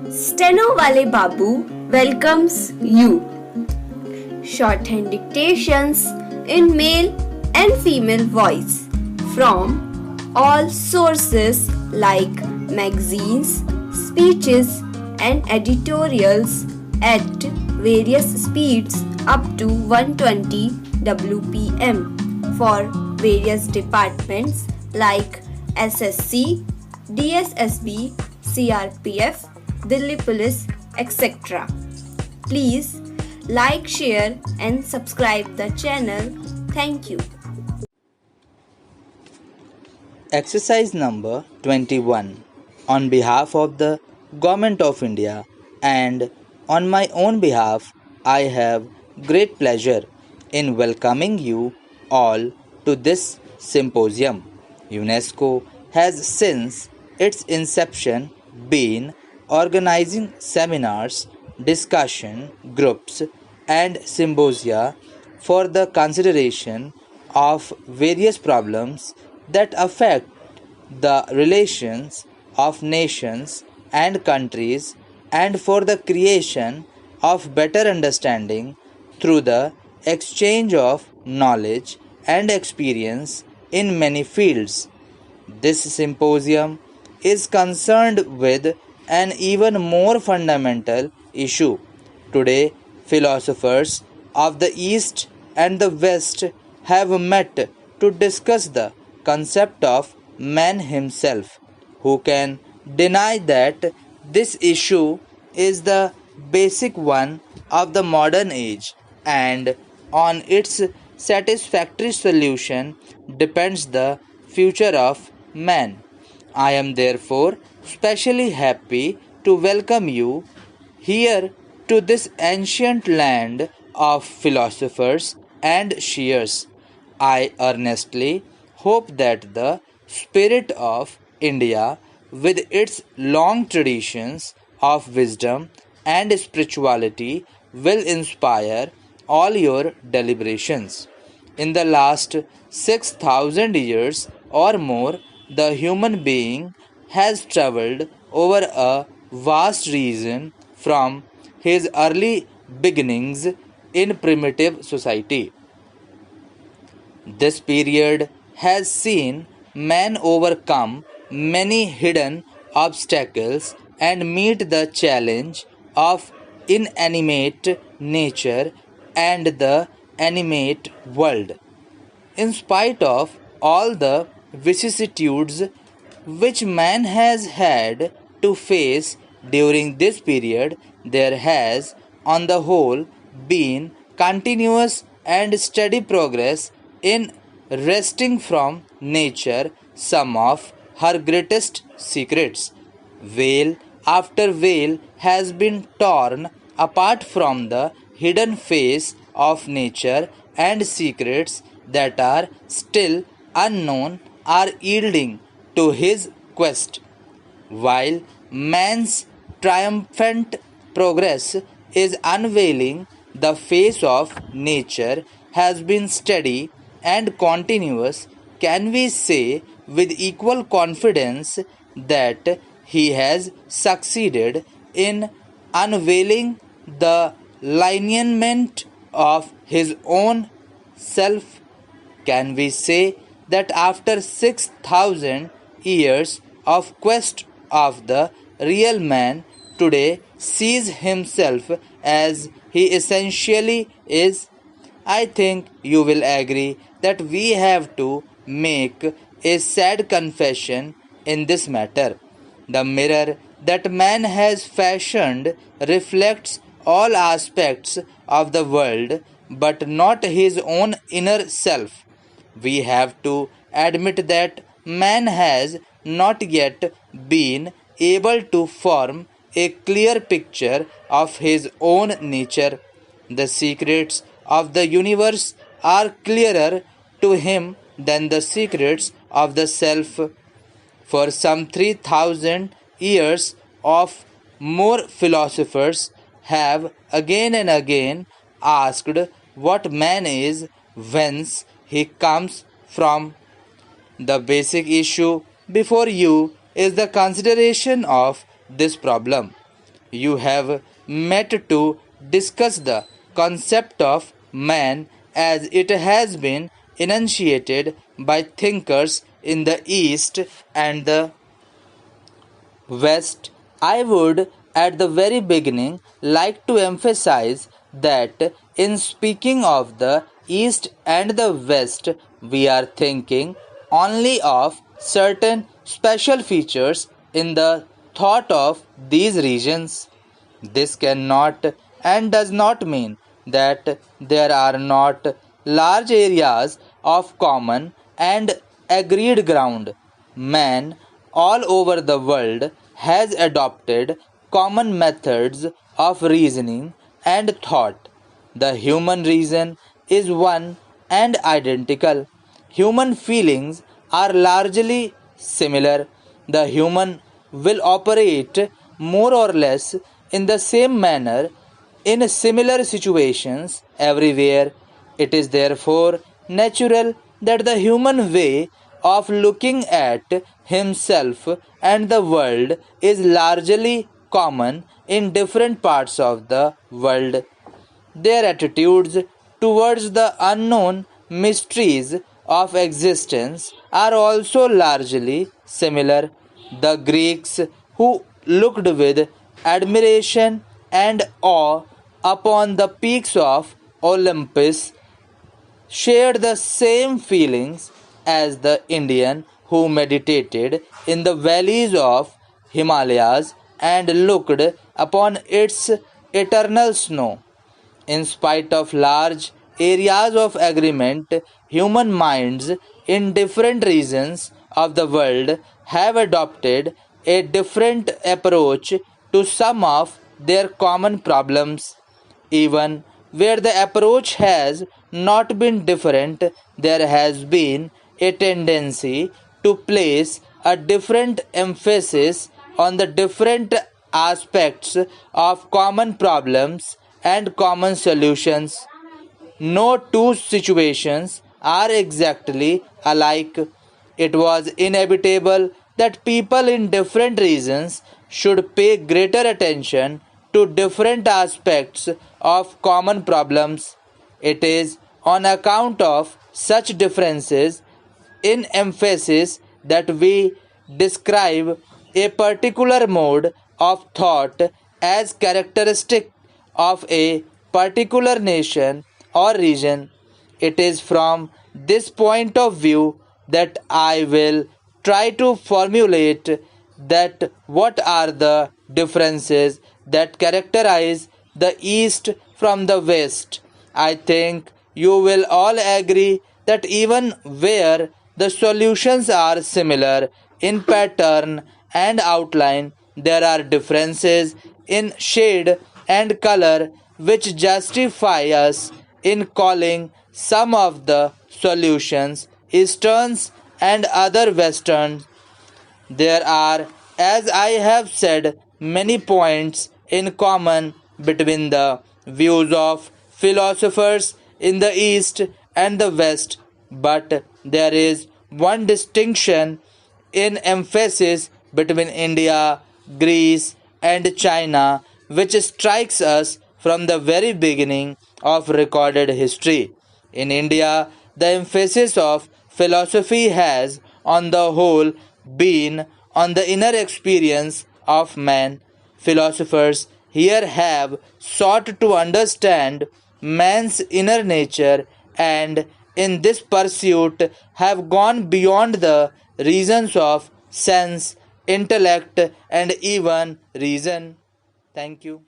Stenowalebabu welcomes you. Shorthand dictations in male and female voice from all sources like magazines, speeches, and editorials at various speeds up to 120 WPM for various departments like SSC, DSSSB, CRPF, Delhi Police, etc. Please like, share and subscribe the channel. Thank you. Exercise number 21. On behalf of the Government of India and on my own behalf, I have great pleasure in welcoming you all to this symposium. UNESCO has since its inception been organizing seminars, discussion groups and symposia for the consideration of various problems that affect the relations of nations and countries and for the creation of better understanding through the exchange of knowledge and experience in many fields. This symposium is concerned with an even more fundamental issue. Today, philosophers of the East and the West have met to discuss the concept of man himself. Who can deny that this issue is the basic one of the modern age, and on its satisfactory solution depends the future of man. I am therefore specially happy to welcome you here to this ancient land of philosophers and seers. I earnestly hope that the spirit of India, with its long traditions of wisdom and spirituality, will inspire all your deliberations. In the last 6,000 years or more, the human being has traveled over a vast region from his early beginnings in primitive society. This period has seen man overcome many hidden obstacles and meet the challenge of inanimate nature and the animate world. In spite of all the vicissitudes which man has had to face during this period, there has, on the whole, been continuous and steady progress in wresting from nature some of her greatest secrets. Veil after veil has been torn apart from the hidden face of nature, and secrets that are still unknown are yielding to his quest. While man's triumphant progress is unveiling the face of nature has been steady and continuous, can we say with equal confidence that he has succeeded in unveiling the lineament of his own self? Can we say that after 6,000 years of quest of the real man today sees himself as he essentially is? I think you will agree that we have to make a sad confession in this matter. The mirror that man has fashioned reflects all aspects of the world but not his own inner self. We have to admit that man has not yet been able to form a clear picture of his own nature. The secrets of the universe are clearer to him than the secrets of the self. For some 3,000 years of more philosophers have again and again asked what man is, whence he comes from. The basic issue before you is the consideration of this problem. you have met to discuss the concept of man as it has been enunciated by thinkers in the East and the West. I would at the very beginning like to emphasize that in speaking of the East and the West, we are thinking only of certain special features in the thought of these regions. This cannot and does not mean that there are not large areas of common and agreed ground. Man all over the world has adopted common methods of reasoning and thought. The human reason is one and identical. Human feelings are largely similar. The human will operate more or less in the same manner in similar situations everywhere. It is therefore natural that the human way of looking at himself and the world is largely common in different parts of the world. Their attitudes towards the unknown mysteries of existence are also largely similar. The Greeks, who looked with admiration and awe upon the peaks of Olympus, shared the same feelings as the Indian who meditated in the valleys of Himalayas and looked upon its eternal snow. In spite of large areas of agreement, human minds in different regions of the world have adopted a different approach to some of their common problems. Even where the approach has not been different, there has been a tendency to place a different emphasis on the different aspects of common problems and common solutions. No two situations are exactly alike. It was inevitable that people in different regions should pay greater attention to different aspects of common problems. It is on account of such differences in emphasis that we describe a particular mode of thought as characteristic of a particular nation or region. It is from this point of view that I will try to formulate that what are the differences that characterize the East from the West. I think you will all agree that even where the solutions are similar in pattern and outline, there are differences in shade and color which justify us in calling some of the solutions Easterns and other Westerns. There are, as I have said, many points in common between the views of philosophers in the East and the West, but there is one distinction in emphasis between India, Greece, and China which strikes us from the very beginning of recorded history. In India, the emphasis of philosophy has, on the whole, been on the inner experience of man. Philosophers here have sought to understand man's inner nature and in this pursuit have gone beyond the reasons of sense, intellect, and even reason. Thank you.